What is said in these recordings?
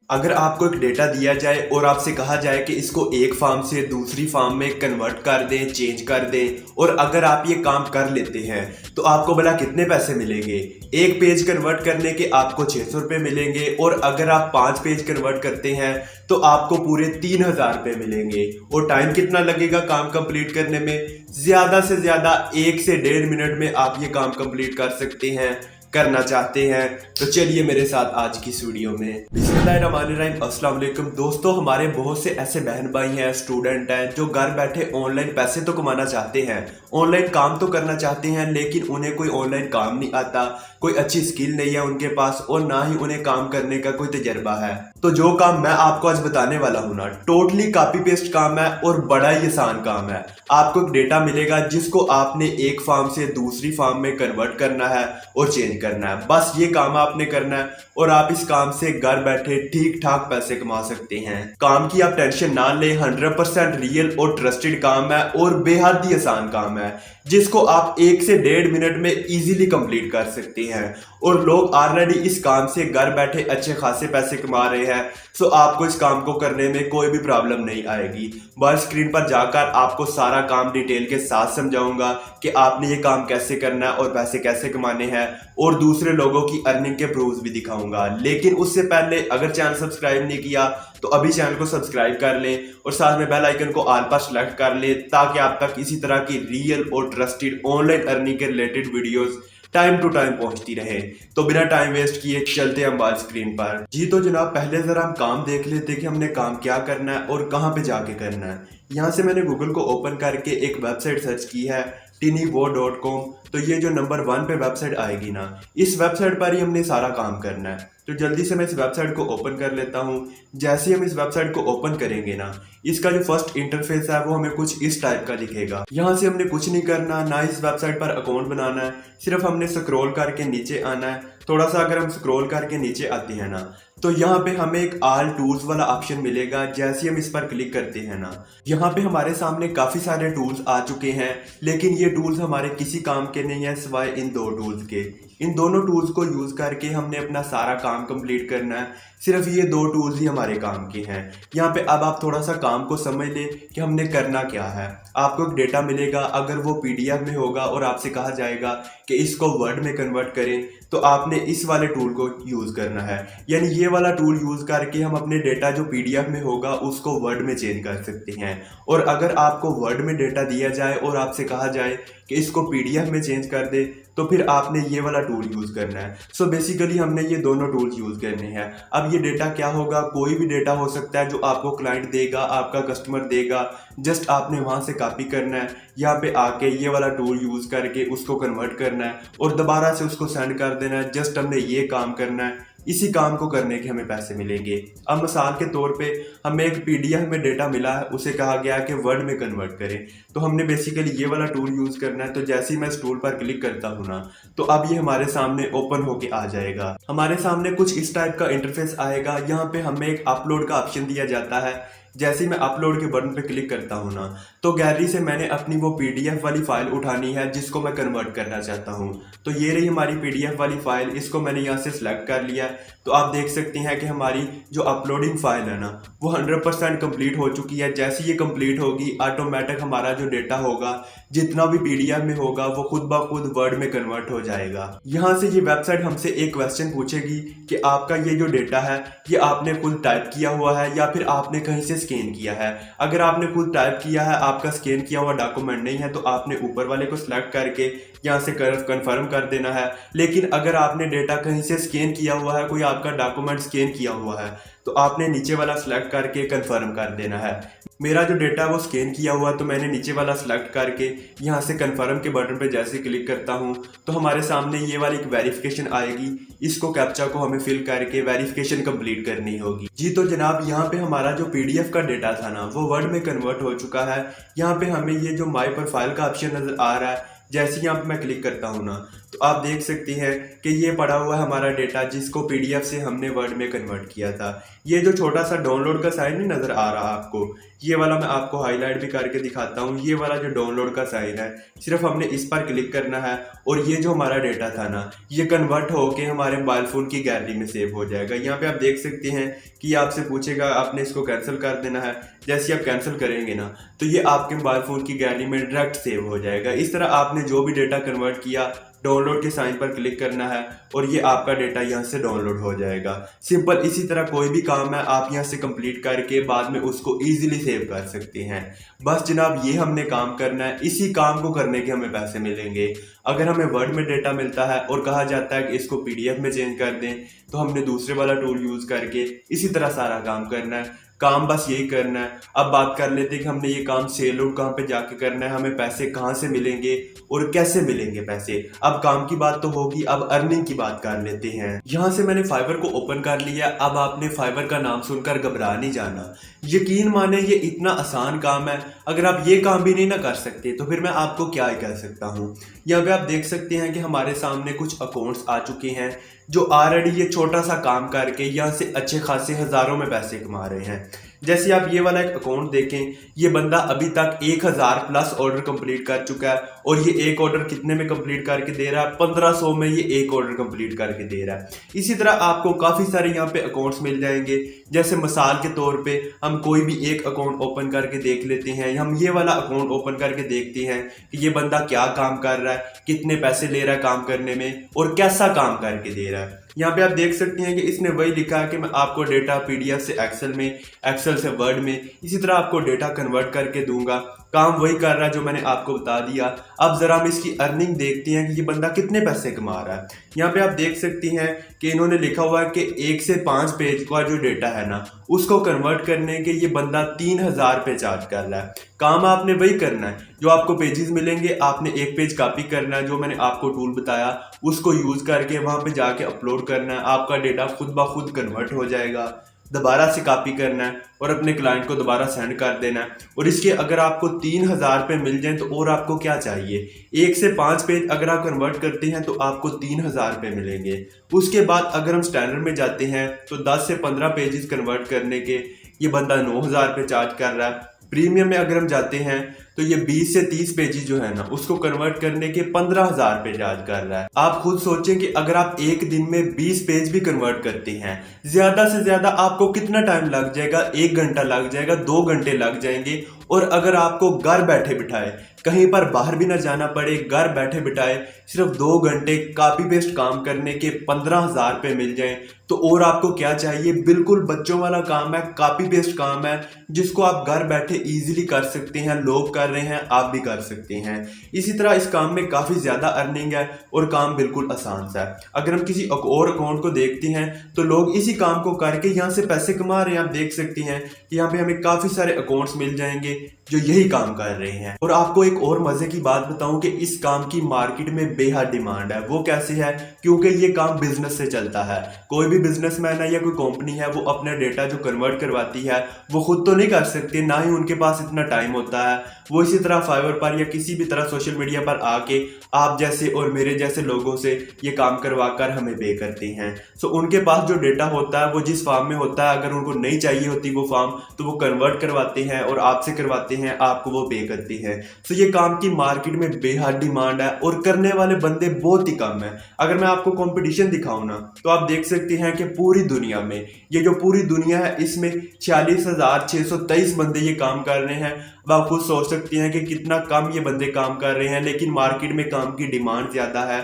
अगर आपको एक डेटा दिया जाए और आपसे कहा जाए कि इसको एक फार्म से दूसरी फार्म में कन्वर्ट कर दें, चेंज कर दें, और अगर आप ये काम कर लेते हैं तो आपको भला कितने पैसे मिलेंगे? एक पेज कन्वर्ट करने के आपको 600 रुपये मिलेंगे, और अगर आप 5 पेज कन्वर्ट करते हैं तो आपको पूरे 3000 रुपये मिलेंगे। और टाइम कितना लगेगा काम कंप्लीट करने में? ज़्यादा से ज़्यादा 1 से 1.5 मिनट में आप ये काम कंप्लीट कर सकते हैं। करना चाहते हैं तो चलिए मेरे साथ आज की इस वीडियो में। बिस्मिल्लाहिर्रहमानिर्रहीम। अस्सलाम वालेकुम दोस्तों, हमारे बहुत से ऐसे बहन भाई हैं, स्टूडेंट हैं जो घर बैठे ऑनलाइन पैसे तो कमाना चाहते हैं, ऑनलाइन काम तो करना चाहते हैं, लेकिन उन्हें कोई ऑनलाइन काम नहीं आता, कोई अच्छी स्किल नहीं है उनके पास, और ना ही उन्हें काम करने का कोई तजर्बा है। तो जो काम मैं आपको आज बताने वाला हूँ ना, टोटली कॉपी पेस्ट काम है और बड़ा ही आसान काम है। आपको एक डेटा मिलेगा जिसको आपने एक फार्म से दूसरी फार्म में कन्वर्ट करना है और चेंज करना है। बस ये काम आपने करना है और आप इस काम से घर बैठे ठीक ठाक पैसे कमा सकते हैं। काम की आप टेंशन ना लें, 100% रियल और ट्रस्टेड काम है और बेहद ही आसान काम है, जिसको आप 1 से 1.5 मिनट में इजीली कंप्लीट कर सकते हैं। और लोग ऑलरेडी इस काम से घर बैठे अच्छे खासे पैसे कमा रहे हैं, सो आपको इस काम को करने में कोई भी प्रॉब्लम नहीं आएगी। बस स्क्रीन पर जाकर आपको सारा काम डिटेल के साथ समझाऊंगा कि आपने ये काम कैसे करना है और पैसे कैसे कमाने हैं, और दूसरे लोगों की अर्निंग के प्रूफ भी दिखाऊंगा। लेकिन उससे पहले अगर चैनल सब्सक्राइब नहीं किया तो अभी चैनल को सब्सक्राइब कर लें और साथ में बेल आइकन को ऑल पर सेलेक्ट कर लें, ताकि आप तक इसी तरह की रियल और ट्रस्टेड ऑनलाइन अर्निंग के related videos time to time पहुंचती रहे। तो बिना टाइम वेस्ट किए चलते हैं हमारी स्क्रीन पर। जी तो जनाब, पहले जरा हम काम देख लेते हैं कि हमने काम क्या करना है और कहां पे जाके करना है। यहाँ से मैंने गूगल को ओपन करके एक वेबसाइट सर्च की है, tinivo.com। तो ये जो नंबर 1 पे वेबसाइट आएगी ना, इस वेबसाइट पर ही हमने सारा काम करना है। तो जल्दी से मैं इस वेबसाइट को ओपन कर लेता हूँ। जैसे ही हम इस वेबसाइट को ओपन करेंगे ना, इसका जो फर्स्ट इंटरफेस है वो हमें कुछ इस टाइप का दिखेगा। यहाँ से हमने कुछ नहीं करना, ना इस वेबसाइट पर अकाउंट बनाना है, सिर्फ हमने स्क्रॉल करके नीचे आना है। थोड़ा सा अगर हम स्क्रॉल करके नीचे आते हैं ना, तो यहाँ पे हमें एक ऑल टूल्स वाला ऑप्शन मिलेगा। जैसे ही हम इस पर क्लिक करते हैं ना, यहाँ पे हमारे सामने काफ़ी सारे टूल्स आ चुके हैं, लेकिन ये टूल्स हमारे किसी काम के नहीं है सिवाय इन 2 टूल्स के। इन दोनों टूल्स को यूज़ करके हमने अपना सारा काम कंप्लीट करना है। सिर्फ ये 2 टूल्स ही हमारे काम के हैं। यहाँ पे अब आप थोड़ा सा काम को समझ लें कि हमने करना क्या है। आपको एक डेटा मिलेगा, अगर वो पीडीएफ में होगा और आपसे कहा जाएगा कि इसको वर्ड में कन्वर्ट करें, तो आपने इस वाले टूल को यूज़ करना है। यानी ये वाला टूल यूज़ करके हम अपने डेटा जो पीडीएफ में होगा उसको वर्ड में चेंज कर सकते हैं। और अगर आपको वर्ड में डेटा दिया जाए और आपसे कहा जाए कि इसको पीडीएफ में चेंज कर दे, तो फिर आपने ये वाला टूल यूज़ करना है। सो बेसिकली हमने ये दोनों टूल्स यूज़ करने हैं। अब ये डेटा क्या होगा? कोई भी डेटा हो सकता है जो आपको क्लाइंट देगा, आपका कस्टमर देगा। जस्ट आपने वहाँ से कॉपी करना है, यहाँ पे आके ये वाला टूल यूज़ करके उसको कन्वर्ट करना है और दोबारा से उसको सेंड कर देना है। जस्ट हमने ये काम करना है, इसी काम को करने के हमें पैसे मिलेंगे। अब मिसाल के तौर पे हमें एक पीडीएफ में डेटा मिला है, उसे कहा गया कि वर्ड में कन्वर्ट करें, तो हमने बेसिकली ये वाला टूल यूज़ करना है। तो जैसे ही मैं इस टूल पर क्लिक करता हूँ ना, तो अब ये हमारे सामने ओपन होके आ जाएगा। हमारे सामने कुछ इस टाइप का इंटरफेस आएगा। यहाँ पे हमें एक अपलोड का ऑप्शन दिया जाता है। जैसे ही मैं अपलोड के बटन पे क्लिक करता हूँ ना, तो गैलरी से मैंने अपनी वो पीडीएफ वाली फाइल उठानी है जिसको मैं कन्वर्ट करना चाहता हूँ। तो ये रही हमारी पीडीएफ वाली फाइल, इसको मैंने यहाँ से सिलेक्ट कर लिया। तो आप देख सकते हैं कि हमारी जो अपलोडिंग फाइल है ना, वो 100% कंप्लीट हो चुकी है। जैसे ये कंप्लीट होगी, ऑटोमेटिक हमारा जो डेटा होगा, जितना भी पीडीएफ में होगा, वो खुद ब खुद वर्ड में कन्वर्ट हो जाएगा। यहाँ से ये वेबसाइट हमसे एक क्वेश्चन पूछेगी कि आपका ये जो डेटा है, ये आपने खुद टाइप किया हुआ है या फिर आपने कहीं से स्कैन किया है। अगर आपने खुद टाइप किया है, आपका स्कैन किया हुआ डॉक्यूमेंट नहीं है, तो आपने ऊपर वाले को सिलेक्ट करके यहाँ से कन्फर्म कर देना है। लेकिन अगर आपने डेटा कहीं से स्कैन किया हुआ है, कोई आपका डॉक्यूमेंट स्कैन किया हुआ है, तो आपने नीचे वाला सिलेक्ट करके कन्फर्म कर देना है। मेरा जो डेटा है वो स्कैन किया हुआ, तो मैंने नीचे वाला सिलेक्ट करके यहाँ से कन्फर्म के बटन पे जैसे क्लिक करता हूँ, तो हमारे सामने ये वाली एक वेरिफिकेशन आएगी। इसको कैप्चा को हमें फिल करके वेरिफिकेशन कंप्लीट करनी होगी। जी तो जनाब, यहाँ पे हमारा जो पीडीएफ का डेटा था ना, वो वर्ड में कन्वर्ट हो चुका है। यहाँ पे हमें ये जो माई प्रोफाइल का ऑप्शन नजर आ रहा है, जैसे ही यहाँ पे मैं क्लिक करता हूँ ना, तो आप देख सकते हैं कि ये पड़ा हुआ है हमारा डेटा जिसको पीडीएफ से हमने वर्ड में कन्वर्ट किया था। ये जो छोटा सा डाउनलोड का साइन नहीं नज़र आ रहा आपको, ये वाला मैं आपको हाईलाइट भी करके दिखाता हूँ। ये वाला जो डाउनलोड का साइन है, सिर्फ हमने इस पर क्लिक करना है और ये जो हमारा डेटा था ना, ये कन्वर्ट होके हमारे मोबाइल फ़ोन की गैलरी में सेव हो जाएगा। यहाँ पे आप देख सकते हैं कि ये आपसे पूछेगा आपने इसको कैंसिल कर देना है। जैसे आप कैंसिल करेंगे ना, तो ये आपके मोबाइल फ़ोन की गैलरी में डायरेक्ट सेव हो जाएगा। इस तरह आपने जो भी डेटा कन्वर्ट किया, डाउनलोड के साइन पर क्लिक करना है और ये आपका डेटा यहाँ से डाउनलोड हो जाएगा। सिंपल इसी तरह कोई भी काम है आप यहाँ से कंप्लीट करके बाद में उसको इजीली सेव कर सकते हैं। बस जनाब ये हमने काम करना है, इसी काम को करने के हमें पैसे मिलेंगे। अगर हमें वर्ड में डेटा मिलता है और कहा जाता है कि इसको पीडीएफ में चेंज कर दें, तो हमने दूसरे वाला टूल यूज़ करके इसी तरह सारा काम करना है। काम बस यही करना है। अब बात कर लेते हैं कि हमने ये काम सेल आउट कहाँ पे जाके करना है, हमें पैसे कहाँ से मिलेंगे और कैसे मिलेंगे पैसे। अब काम की बात तो होगी, अब अर्निंग की बात कर लेते हैं। यहाँ से मैंने फाइवर को ओपन कर लिया। अब आपने फाइवर का नाम सुनकर घबरा नहीं जाना, यकीन माने ये इतना आसान काम है। अगर आप ये काम भी नहीं ना कर सकते तो फिर मैं आपको क्या ही कह सकता हूँ। यहाँ पे आप देख सकते हैं कि हमारे सामने कुछ अकाउंट्स आ चुके हैं जो ऑलरेडी ये छोटा सा काम करके यहाँ से अच्छे खासे हज़ारों में पैसे कमा रहे हैं। जैसे आप ये वाला एक अकाउंट देखें, ये बंदा अभी तक 1000 प्लस ऑर्डर कंप्लीट कर चुका है और ये एक ऑर्डर कितने में कंप्लीट करके दे रहा है, 1500 में ये एक ऑर्डर कंप्लीट करके दे रहा है। इसी तरह आपको काफ़ी सारे यहाँ पे अकाउंट्स मिल जाएंगे। जैसे मिसाल के तौर पे हम कोई भी एक अकाउंट ओपन करके देख लेते हैं। हम ये वाला अकाउंट ओपन करके देखते हैं कि ये बंदा क्या काम कर रहा है, कितने पैसे ले रहा है काम करने में और कैसा काम करके दे रहा है। यहाँ पे आप देख सकते हैं कि इसने वही लिखा है कि मैं आपको डेटा पीडीएफ से एक्सेल में, एक्सेल से वर्ड में, इसी तरह आपको डेटा कन्वर्ट करके दूंगा। काम वही कर रहा है जो मैंने आपको बता दिया। अब जरा हम इसकी अर्निंग देखते हैं कि ये बंदा कितने पैसे कमा रहा है। यहाँ पे आप देख सकते हैं कि इन्होंने लिखा हुआ है कि 1 से 5 पेज का जो डेटा है ना, उसको कन्वर्ट करने के ये बंदा 3000 पे चार्ज कर रहा है। काम आपने वही करना है, जो आपको पेजेस मिलेंगे आपने एक पेज कॉपी करना है, जो मैंने आपको टूल बताया उसको यूज करके वहां पे जाके अपलोड करना है। आपका डेटा खुद ब खुद कन्वर्ट हो जाएगा। दोबारा से कॉपी करना है और अपने क्लाइंट को दोबारा सेंड कर देना है। और इसके अगर आपको 3000 पे मिल जाए तो और आपको क्या चाहिए। 1 से 5 पेज अगर आप कन्वर्ट करते हैं तो आपको 3000 पे मिलेंगे। उसके बाद अगर हम स्टैंडर्ड में जाते हैं तो 10 से 15 पेजेस कन्वर्ट करने के ये बंदा 9000 पे चार्ज कर रहा है। प्रीमियम में अगर हम जाते हैं तो ये 20 से 30 पेजेस जो है ना, उसको कन्वर्ट करने के 15000 पे चार्ज कर रहा है। आप खुद सोचें कि अगर आप एक दिन में 20 पेज भी कन्वर्ट करते हैं, ज्यादा से ज्यादा आपको कितना टाइम लग जाएगा। 1 घंटा लग जाएगा, 2 घंटे लग जाएंगे। और अगर आपको घर बैठे बिठाए, कहीं पर बाहर भी ना जाना पड़े, घर बैठे बिठाए सिर्फ 2 घंटे कॉपी पेस्ट काम करने के 15000 पे मिल जाए तो और आपको क्या चाहिए। बिल्कुल बच्चों वाला काम है, कॉपी पेस्ट काम है, जिसको आप घर बैठे इजीली कर सकते हैं। लोग कर रहे हैं, आप भी कर सकते हैं। इसी तरह इस काम में काफ़ी ज़्यादा अर्निंग है और काम बिल्कुल आसान सा है। अगर हम किसी और अकाउंट को देखते हैं तो लोग इसी काम को करके यहाँ से पैसे कमा रहे हैं। आप देख सकते हैं कि यहाँ पे हमें काफ़ी सारे अकाउंट्स मिल जाएंगे जो यही काम कर रहे हैं। और आपको एक और मजे की बात बताऊं कि इस काम की मार्केट में बेहद डिमांड है। वो कैसे है, क्योंकि ये काम बिजनेस से चलता है। कोई भी बिजनेसमैन है या कोई कंपनी है, वो अपना डेटा जो कन्वर्ट करवाती है वो खुद तो नहीं कर सकते, ना ही उनके पास इतना टाइम होता है। वो इसी तरह फाइवर पर या किसी भी तरह सोशल मीडिया पर आके आप जैसे और मेरे जैसे लोगों से ये काम करवा कर हमें पे करते हैं। सो उनके पास जो डेटा होता है वो जिस फॉर्म में होता है, अगर उनको नहीं चाहिए होती वो फॉर्म तो वो कन्वर्ट करवाते हैं और आपसे करवाते हैं, आपको वो पे करते हैं। सो ये काम की मार्केट में बेहद डिमांड है और करने वाले बंदे बहुत ही कम है। अगर मैं आपको कंपटीशन दिखाऊं ना, तो आप देख सकते हैं कि पूरी दुनिया में, ये जो पूरी दुनिया है इसमें 46,623 बंदे ये काम कर रहे हैं। अब आप खुद सोच सकते हैं कि कितना कम ये बंदे काम कर रहे हैं, लेकिन मार्केट में काम की डिमांड ज्यादा है।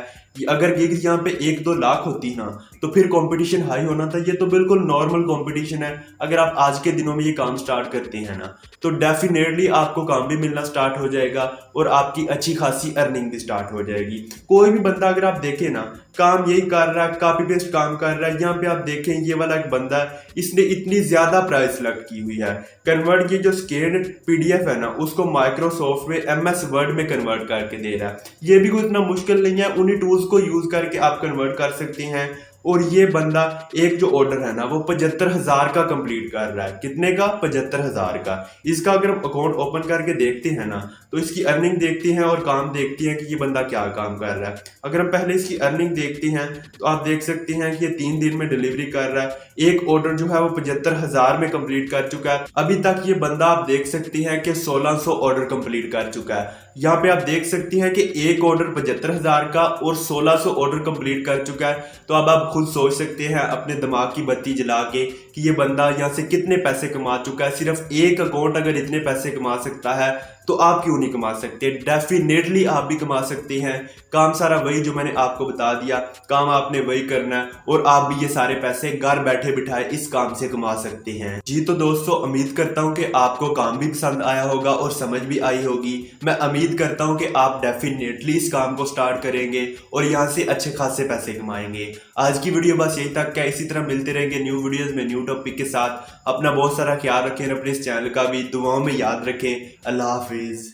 अगर गिग्स यहाँ पे 1-2 लाख होती ना तो फिर कंपटीशन हाई होना था। ये तो बिल्कुल नॉर्मल कंपटीशन है। अगर आप आज के दिनों में ये काम स्टार्ट करते हैं ना, तो डेफिनेटली आपको काम भी मिलना स्टार्ट हो जाएगा और आपकी अच्छी खासी अर्निंग भी स्टार्ट हो जाएगी। कोई भी बंदा अगर आप देखें ना, काम यही कर रहा है, कॉपी पेस्ट काम कर रहा है। यहाँ पे आप देखें ये वाला एक बंदा है, इसने इतनी ज्यादा प्राइस सेलेक्ट की हुई है। कन्वर्ट ये जो स्कैन पीडीएफ है ना, उसको माइक्रोसॉफ्ट में MS वर्ड में कन्वर्ट करके दे रहा है। ये भी कोई इतना मुश्किल नहीं है, उन्हीं टूल्स को यूज करके आप कन्वर्ट कर सकते हैं। और ये बंदा एक जो ऑर्डर है ना वो 75,000 का कंप्लीट कर रहा है। कितने का? 75,000 का। इसका अगर हम अकाउंट ओपन करके देखते हैं ना तो इसकी अर्निंग देखते हैं और काम देखते हैं कि ये बंदा क्या काम कर रहा है। अगर हम पहले इसकी अर्निंग देखते हैं तो आप देख सकते हैं कि ये 3 दिन में डिलीवरी कर रहा है। एक ऑर्डर जो है वो 75,000 में कंप्लीट कर चुका है। अभी तक ये बंदा आप देख सकते हैं कि 1600 ऑर्डर कंप्लीट कर चुका है। यहाँ पे आप देख सकते हैं कि एक ऑर्डर 75,000 का और 1600 ऑर्डर कंप्लीट कर चुका है। तो अब आप खुद सोच सकते हैं अपने दिमाग की बत्ती जला के कि ये बंदा यहाँ से कितने पैसे कमा चुका है। सिर्फ एक अकाउंट अगर इतने पैसे कमा सकता है तो आप क्यों नहीं कमा सकते? डेफिनेटली आप भी कमा सकते हैं। काम सारा वही जो मैंने आपको बता दिया, काम आपने वही करना है और आप भी ये सारे पैसे घर बैठे बिठाए इस काम से कमा सकते हैं। जी तो दोस्तों, उम्मीद करता हूँ कि आपको काम भी पसंद आया होगा और समझ भी आई होगी। मैं उम्मीद करता हूँ कि आप डेफिनेटली इस काम को स्टार्ट करेंगे और यहाँ से अच्छे खासे पैसे कमाएंगे। आज की वीडियो बस यही तक है। इसी तरह मिलते रहेंगे न्यू वीडियोस में न्यू टॉपिक के साथ। अपना बहुत सारा ख्याल रखें, अपने इस चैनल का भी दुआओं में याद रखें। अल्लाह हाफिज।